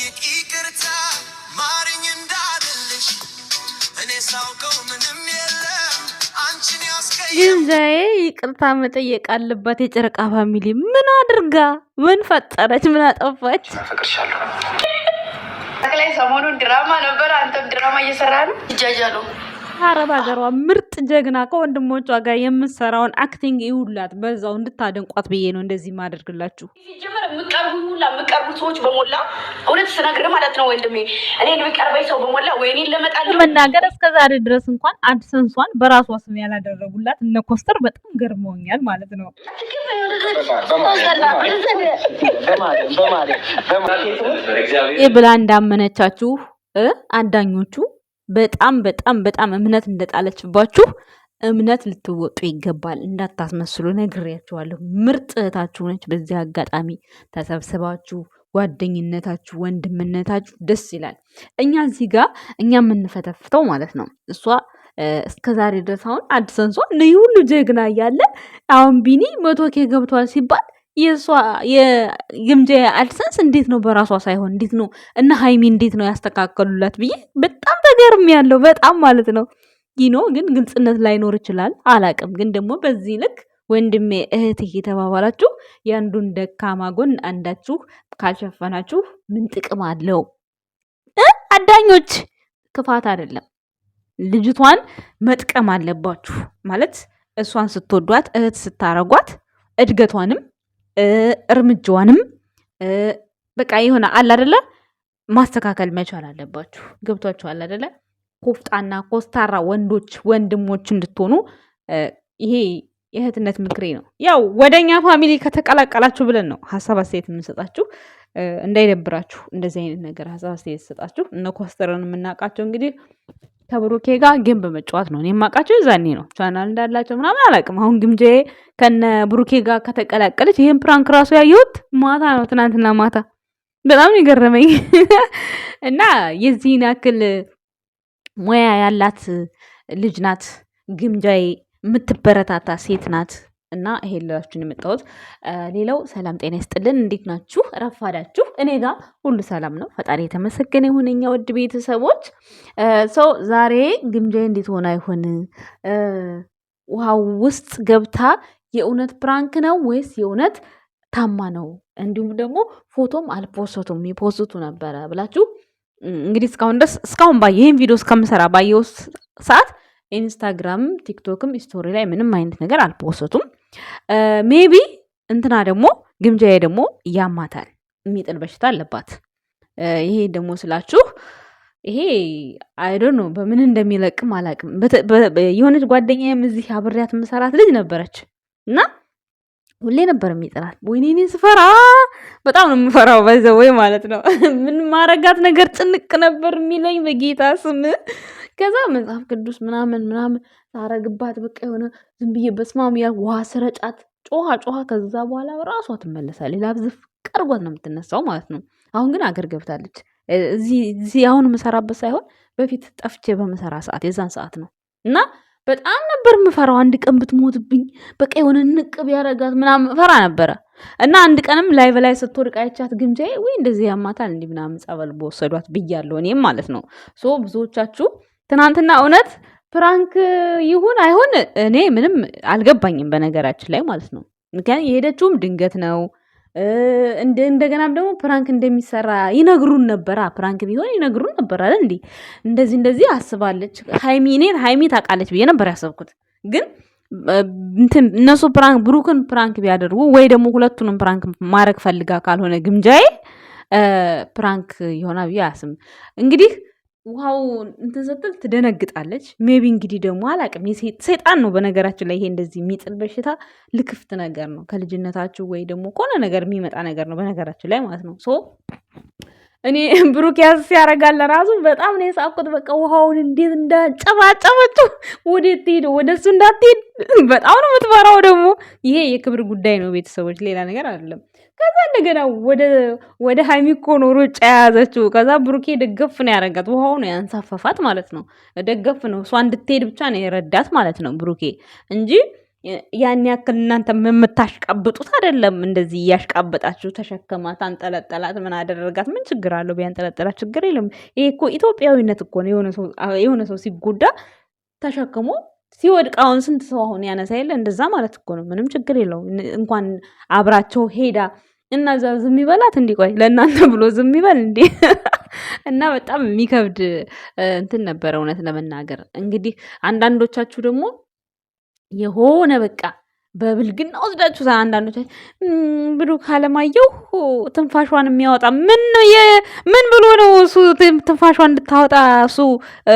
ልጠይቅ ይቅርታ ማርኝ እንዳልልሽ እኔ ሳውቀው ምንም የለም አንቺን ግምጃዬ ይቅርታ መጠየቅ አለባት። የጨረቃ ፋሚሊ ምን አድርጋ ምን ፈጠረች? ምን አጠፋች? ጠቅላይ ሰሞኑን ድራማ ነበር። አንተም ድራማ እየሰራ ነው። ይጃጃሉ አረብ ሀገሯ ምርጥ ጀግና ከወንድሞቿ ጋር የምትሰራውን አክቲንግ ይውላት በዛው እንድታደንቋት ብዬ ነው እንደዚህ ማደርግላችሁ። ሲጀመር የምቀርቡ ሰዎች በሞላ እውነት ስነግር ማለት ነው ወንድሜ፣ እኔ የሚቀርበኝ ሰው በሞላ ወይኔን ለመጣል መናገር እስከዛሬ ድረስ እንኳን አድሰንሷን በራሷ ስም ያላደረጉላት እነ ኮስተር በጣም ገርመውኛል ማለት ነው። ይህ ብላ እንዳመነቻችሁ አዳኞቹ በጣም በጣም በጣም እምነት እንደጣለችባችሁ እምነት ልትወጡ ይገባል። እንዳታስመስሉ ነግሬያችኋለሁ። ምርጥ እህታችሁ ነች። በዚህ አጋጣሚ ተሰብስባችሁ ጓደኝነታችሁ፣ ወንድምነታችሁ ደስ ይላል። እኛ እዚህ ጋር እኛ የምንፈተፍተው ማለት ነው እሷ እስከ ዛሬ ድረስ አሁን አዲሰንሷ ነይ ሁሉ ጀግና እያለ አሁን ቢኒ 100K ገብቷል ሲባል የሷ የግምጃ አድሰንስ እንዴት ነው በራሷ ሳይሆን እንዴት ነው እና ሃይሚ እንዴት ነው ያስተካከሉላት ብዬ በጣም ተገርም ያለው በጣም ማለት ነው። ይኖ ግን ግልጽነት ላይኖር ይችላል አላቅም። ግን ደግሞ በዚህ ልክ ወንድሜ እህቴ የተባባላችሁ የአንዱን ደካማ ጎን አንዳችሁ ካልሸፈናችሁ ምን ጥቅም አለው? አዳኞች ክፋት አይደለም፣ ልጅቷን መጥቀም አለባችሁ ማለት እሷን ስትወዷት እህት ስታረጓት እድገቷንም እርምጃዋንም በቃ የሆነ አለ አይደለ ማስተካከል መቻል አለባችሁ። ገብቷችኋል አይደለ? ኮፍጣና ኮስታራ ወንድሞች እንድትሆኑ ይሄ የእህትነት ምክሬ ነው። ያው ወደኛ ፋሚሊ ከተቀላቀላችሁ ብለን ነው ሀሳብ አስተያየት የምንሰጣችሁ። እንዳይደብራችሁ እንደዚህ አይነት ነገር ሀሳብ አስተያየት ሰጣችሁ። እነ ኮስተርን የምናውቃቸው እንግዲህ ከብሩኬ ጋር ጌም በመጫወት ነው። እኔ የማውቃቸው የዛኔ ነው። ቻናል እንዳላቸው ምናምን አላውቅም። አሁን ግምጃዬ ከነ ብሩኬ ጋር ከተቀላቀለች ይሄን ፕራንክ ራሱ ያየሁት ማታ ነው፣ ትናንትና ማታ። በጣም የገረመኝ እና የዚህን ያክል ሙያ ያላት ልጅ ናት ግምጃዬ። የምትበረታታ ሴት ናት። እና ይሄ ልላችሁን የመጣሁት። ሌላው ሰላም ጤና ይስጥልን። እንዴት ናችሁ? ረፋዳችሁ? እኔ ጋር ሁሉ ሰላም ነው። ፈጣሪ የተመሰገነ ይሁን። የኛ ውድ ቤተሰቦች ሰው ዛሬ ግምጃዬ እንዴት ሆነ አይሆን ውሃው ውስጥ ገብታ የእውነት ፕራንክ ነው ወይስ የእውነት ታማ ነው? እንዲሁም ደግሞ ፎቶም አልፖስቱም ይፖስቱ ነበረ ብላችሁ እንግዲህ እስካሁን ይህን ቪዲዮ እስከምሰራ ባየው ሰዓት ኢንስታግራም ቲክቶክም ስቶሪ ላይ ምንም አይነት ነገር አልፖስቱም። ሜቢ እንትና ደግሞ ግምጃዬ ደግሞ ያማታል፣ የሚጥል በሽታ አለባት። ይሄ ደግሞ ስላችሁ ይሄ አይዶን ነው በምን እንደሚለቅም አላቅም። የሆነች ጓደኛዬም እዚህ አብሬያት የምሰራት ልጅ ነበረች እና ሁሌ ነበር የሚጥላት። ወይኔ እኔ ስፈራ በጣም ነው የምፈራው ወይ ማለት ነው። ምን ማረጋት ነገር ጭንቅ ነበር የሚለኝ በጌታ ስም። ከዛ መጽሐፍ ቅዱስ ምናምን ታረግባት በቃ የሆነ ዝም ብዬ በስማም ያ ውሃ ስረጫት ጮሃ ከዛ በኋላ ራሷ ትመለሳለች። ሌላ ብዝፍ ቀርጓት ነው የምትነሳው ማለት ነው። አሁን ግን አገር ገብታለች። እዚህ አሁን የምሰራበት ሳይሆን በፊት ጠፍቼ በምሰራ ሰዓት የዛን ሰዓት ነው እና በጣም ነበር የምፈራው። አንድ ቀን ብትሞትብኝ በቃ የሆነ ንቅብ ያረጋት ምናምን ፈራ ነበረ እና አንድ ቀንም ላይቭ ላይ ስትወድቅ አይቻት ግምጃዬ ወይ እንደዚህ ያማታል እንዲህ ምናምን ጸበል በወሰዷት ብያለሁ እኔም ማለት ነው። ሶ ብዙዎቻችሁ ትናንትና እውነት ፕራንክ ይሁን አይሁን እኔ ምንም አልገባኝም በነገራችን ላይ ማለት ነው። ምክንያቱም የሄደችውም ድንገት ነው። እንደገናም ደግሞ ፕራንክ እንደሚሰራ ይነግሩን ነበር። ፕራንክ ቢሆን ይነግሩን ነበር አይደል? እንደዚህ አስባለች ሃይሚ ታውቃለች ብዬ ነበር ያሰብኩት። ግን እነሱ ብሩክን ፕራንክ ቢያደርጉ ወይ ደግሞ ሁለቱንም ፕራንክ ማድረግ ፈልጋ ካልሆነ ግምጃዬ ፕራንክ ይሆናል ብዬ አያስብም። እንግዲህ ውሃው እንትን ስትል ትደነግጣለች። ሜቢ እንግዲህ ደግሞ አላቅም ሰይጣን ነው በነገራችን ላይ ይሄ እንደዚህ የሚጥል በሽታ ልክፍት ነገር ነው። ከልጅነታችሁ ወይ ደግሞ ከሆነ ነገር የሚመጣ ነገር ነው በነገራችን ላይ ማለት ነው። ሶ እኔ ብሩክ ያስ ያረጋል ራሱ በጣም ነው የሳቅኩት። በቃ ውሃውን እንዴት እንዳጨባጨበችው ወዴት ሄደ ወደሱ እንዳትሄድ በጣም ነው የምትፈራው። ደግሞ ይሄ የክብር ጉዳይ ነው ቤተሰቦች፣ ሌላ ነገር አይደለም። ከዛ እንደገና ወደ ሃይሚ እኮ ነው ሩጫ የያዘችው። ከዛ ብሩኬ ደገፍ ነው ያረጋት፣ ውሃው ነው ያንሳፈፋት ማለት ነው። ደገፍ ነው እሷ እንድትሄድ ብቻ ነው የረዳት ማለት ነው ብሩኬ እንጂ ያን ያክል እናንተ የምታሽቃብጡት አይደለም። እንደዚህ እያሽቃበጣችሁ ተሸከማት፣ አንጠለጠላት፣ ምን አደረጋት፣ ምን ችግር አለው? ቢያንጠለጠላት ችግር የለም። ይሄ እኮ ኢትዮጵያዊነት እኮ ነው። የሆነ ሰው ሲጎዳ ተሸክሞ ሲወድቅ አሁን ስንት ሰው አሁን ያነሳ የለ? እንደዛ ማለት እኮ ነው። ምንም ችግር የለውም። እንኳን አብራቸው ሄዳ እና እዛ ዝም ይበላት እንዲ ቆይ ለእናንተ ብሎ ዝም ይበል እንዴ? እና በጣም የሚከብድ እንትን ነበረ እውነት ለመናገር እንግዲህ አንዳንዶቻችሁ ደግሞ የሆነ በቃ በብልግና ወስዳችሁ አንዳንዶቻችሁ ብሩክ አለማየሁ ትንፋሿን የሚያወጣ ምን ብሎ ነው እሱ ትንፋሿን እንድታወጣ እሱ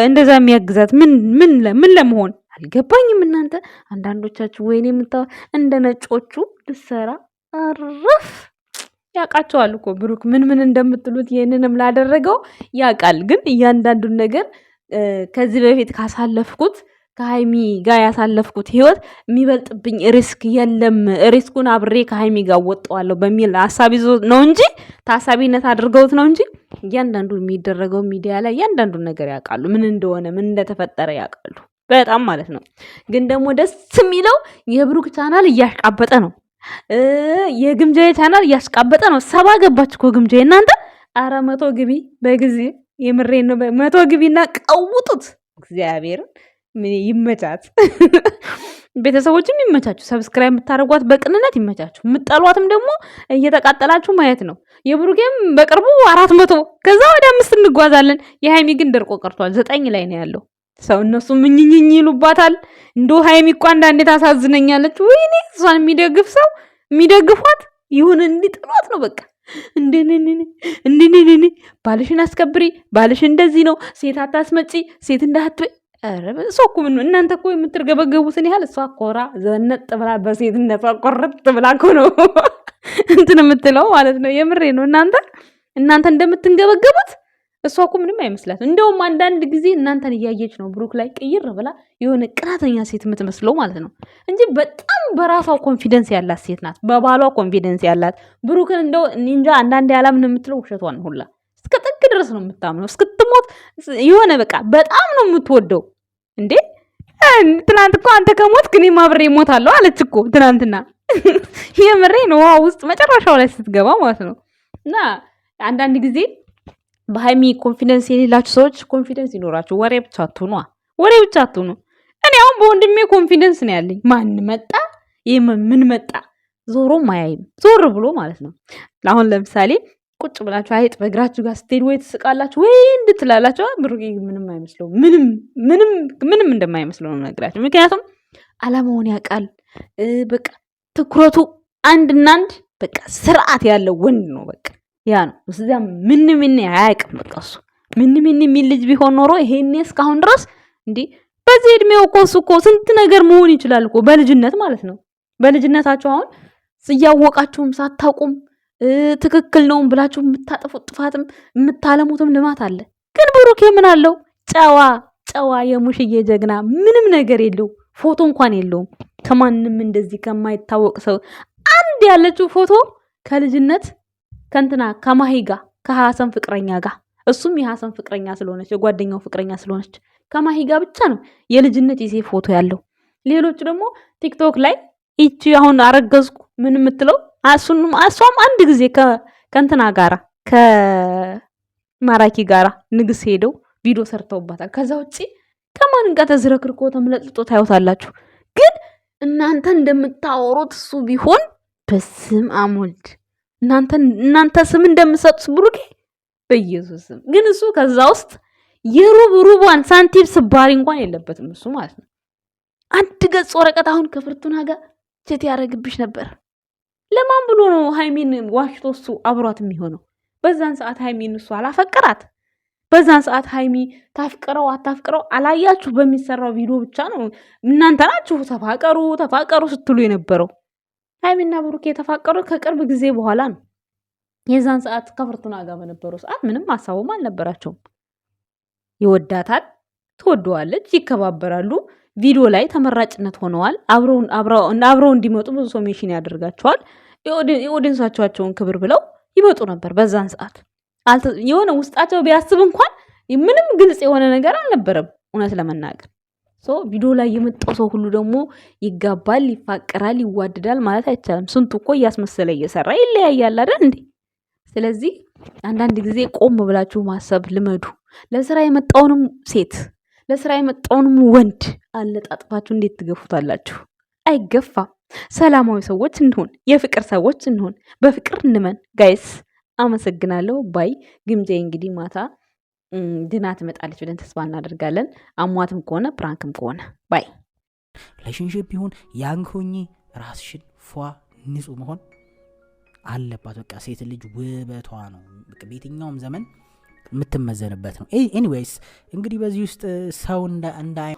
እንደዛ የሚያግዛት ምን ለመሆን አልገባኝም። እናንተ አንዳንዶቻችሁ ወይኔ እንደ ነጮቹ ልሰራ አረፍ ያውቃቸዋል እኮ ብሩክ ምን እንደምትሉት ይህንንም ላደረገው ያውቃል። ግን እያንዳንዱን ነገር ከዚህ በፊት ካሳለፍኩት ከሀይሚ ጋር ያሳለፍኩት ህይወት የሚበልጥብኝ ሪስክ የለም፣ ሪስኩን አብሬ ከሀይሚ ጋር ወጣዋለሁ በሚል ሀሳብ ይዞ ነው እንጂ ታሳቢነት አድርገውት ነው እንጂ እያንዳንዱ የሚደረገው ሚዲያ ላይ እያንዳንዱን ነገር ያውቃሉ። ምን እንደሆነ ምን እንደተፈጠረ ያውቃሉ በጣም ማለት ነው። ግን ደግሞ ደስ የሚለው የብሩክ ቻናል እያሽቃበጠ ነው። የግምጃዬ ቻናል እያሽቃበጠ ነው። 70 ገባች እኮ ግምጃዬ እናንተ። አረ 100 ግቢ በጊዜ የምሬን ነው። 100 ግቢና ቀውጡት። እግዚአብሔርን ይመቻት። ቤተሰቦችም ይመቻችሁ። ሰብስክራይብ የምታደርጓት በቅንነት ይመቻችሁ። የምጠሏትም ደግሞ እየተቃጠላችሁ ማየት ነው። የብሩኬም በቅርቡ 400 ከዛ ወደ 5 እንጓዛለን። የሃይሚ ግን ደርቆ ቀርቷል። 9 ላይ ነው ያለው። ሰው እነሱ ምኝኝኝ ይሉባታል። እንዶ ሃይሚ እኮ አንዳንዴ ታሳዝነኛለች። ወይኔ እሷን የሚደግፍ ሰው የሚደግፏት ይሁን እንዲጥሏት ነው በቃ። እንዴ ባልሽን አስከብሪ፣ ባልሽ እንደዚህ ነው፣ ሴት አታስመጪ፣ ሴት እንዳትበይ። ኧረ ሰው እኮ ምን እናንተ እኮ የምትርገበገቡትን ያህል እሷ ኮራ ዘነጥ ብላ በሴትነቷ ቆረጥ ብላ እኮ ነው እንትን የምትለው ማለት ነው። የምሬ ነው። እናንተ እንደምትንገበገቡት እሷ እኮ ምንም አይመስላት። እንደውም አንዳንድ ጊዜ እናንተን እያየች ነው ብሩክ ላይ ቅይር ብላ የሆነ ቅናተኛ ሴት የምትመስለው ማለት ነው እንጂ በጣም በራሷ ኮንፊደንስ ያላት ሴት ናት። በባሏ ኮንፊደንስ ያላት ብሩክን እንደው እንጃ አንዳንድ ያላምን የምትለው ውሸቷን ሁላ እስከ ጥግ ድረስ ነው የምታምነው። እስክትሞት የሆነ በቃ በጣም ነው የምትወደው። እንዴ ትናንት እኮ አንተ ከሞት ግን ማብሬ እሞታለሁ አለች እኮ ትናንትና። የምሬ ነው። ውሃ ውስጥ መጨረሻው ላይ ስትገባ ማለት ነው። እና አንዳንድ ጊዜ በሃይሚ ኮንፊደንስ የሌላችሁ ሰዎች ኮንፊደንስ ይኖራችሁ። ወሬ ብቻ አትሁኑ። እኔ አሁን በወንድሜ ኮንፊደንስ ነው ያለኝ። ማን መጣ ምን መጣ ዞሮም አያይም። ዞር ብሎ ማለት ነው። አሁን ለምሳሌ ቁጭ ብላችሁ አይጥ በእግራችሁ ጋር ስትሄዱ ወይ ትስቃላችሁ ወይ እንድትላላችሁ። ብሩኬ ምንም አይመስለው፣ ምንም እንደማይመስለው ነው ነግራችሁ። ምክንያቱም አላማውን ያውቃል። በቃ ትኩረቱ አንድና አንድ በቃ ስርዓት ያለው ወንድ ነው በቃ ያ ነው። እዚያ ምን አያውቅም። በቃ እሱ ምን የሚል ልጅ ቢሆን ኖሮ ይሄኔ እስካሁን ድረስ እንዴ በዚህ እድሜው እኮ እሱ እኮ ስንት ነገር መሆን ይችላል እኮ በልጅነት ማለት ነው። በልጅነታችሁ አሁን እያወቃችሁም ሳታውቁም ትክክል ነውም ብላችሁ የምታጠፉት ጥፋትም የምታለሙትም ልማት አለ። ግን ብሩኬ ምን አለው? ጨዋ የሙሽዬ ጀግና ምንም ነገር የለው። ፎቶ እንኳን የለውም ከማንም እንደዚህ ከማይታወቅ ሰው አንድ ያለችው ፎቶ ከልጅነት ከንትና ከማሂ ጋር ከሐሰን ፍቅረኛ ጋር እሱም የሐሰን ፍቅረኛ ስለሆነች የጓደኛው ፍቅረኛ ስለሆነች ከማሂ ጋር ብቻ ነው የልጅነት ይዜ ፎቶ ያለው። ሌሎቹ ደግሞ ቲክቶክ ላይ ይቺ አሁን አረገዝኩ ምን የምትለው እሷም አንድ ጊዜ ከንትና ጋራ ከማራኪ ጋራ ንግስ ሄደው ቪዲዮ ሰርተውባታል። ከዛ ውጪ ከማን ጋር ተዝረክርኮ ተምለጥጦ ታዩታላችሁ። ግን እናንተ እንደምታወሩት እሱ ቢሆን በስም አሞልድ እናንተ ስም እንደምሰጡት ብሩኬ በኢየሱስ ስም። ግን እሱ ከዛ ውስጥ የሩቧን ሳንቲም ስባሪ እንኳን የለበትም እሱ ማለት ነው። አንድ ገጽ ወረቀት አሁን ከፍርቱና ጋር ቼት ያደርግብሽ ነበር። ለማን ብሎ ነው ሃይሚን ዋሽቶ እሱ አብሯት የሚሆነው? በዛን ሰዓት ሃይሚን እሱ አላፈቀራት። በዛን ሰዓት ሃይሚ ታፍቅረው አታፍቅረው አላያችሁ። በሚሰራው ቪዲዮ ብቻ ነው እናንተ ናችሁ ተፋቀሩ ስትሉ የነበረው። ሃይሚና ብሩኬ የተፋቀሩት ከቅርብ ጊዜ በኋላ ነው። የዛን ሰዓት ከፍርቱና ጋር በነበረው ሰዓት ምንም ሀሳቡም አልነበራቸውም። ይወዳታል፣ ትወደዋለች፣ ይከባበራሉ። ቪዲዮ ላይ ተመራጭነት ሆነዋል። አብረው እንዲመጡ ብዙ ሰው ሜንሽን ያደርጋቸዋል። የኦዲየንሳቸውን ክብር ብለው ይመጡ ነበር። በዛን ሰዓት የሆነ ውስጣቸው ቢያስብ እንኳን ምንም ግልጽ የሆነ ነገር አልነበረም እውነት ለመናገር። ሶ ቪዲዮ ላይ የመጣው ሰው ሁሉ ደግሞ ይጋባል፣ ይፋቀራል፣ ይዋደዳል ማለት አይቻልም። ስንቱ እኮ እያስመሰለ እየሰራ ይለያያል አይደል እንዴ? ስለዚህ አንዳንድ ጊዜ ቆም ብላችሁ ማሰብ ልመዱ። ለስራ የመጣውንም ሴት ለስራ የመጣውንም ወንድ አለጣጥፋችሁ እንዴት ትገፉታላችሁ? አይገፋም። ሰላማዊ ሰዎች እንሁን፣ የፍቅር ሰዎች እንሁን፣ በፍቅር እንመን ጋይስ። አመሰግናለሁ ባይ። ግምጄ እንግዲህ ማታ ድና ትመጣለች ብለን ተስፋ እናደርጋለን። አሟትም ከሆነ ፕራንክም ከሆነ ባይ። ሪሌሽንሺፕ ቢሆን ያንኮኝ ራስሽን ፏ ንጹህ መሆን አለባት። በቃ ሴት ልጅ ውበቷ ነው በየትኛውም ዘመን የምትመዘንበት ነው። ኤኒዌይስ እንግዲህ በዚህ ውስጥ ሰው እንዳይ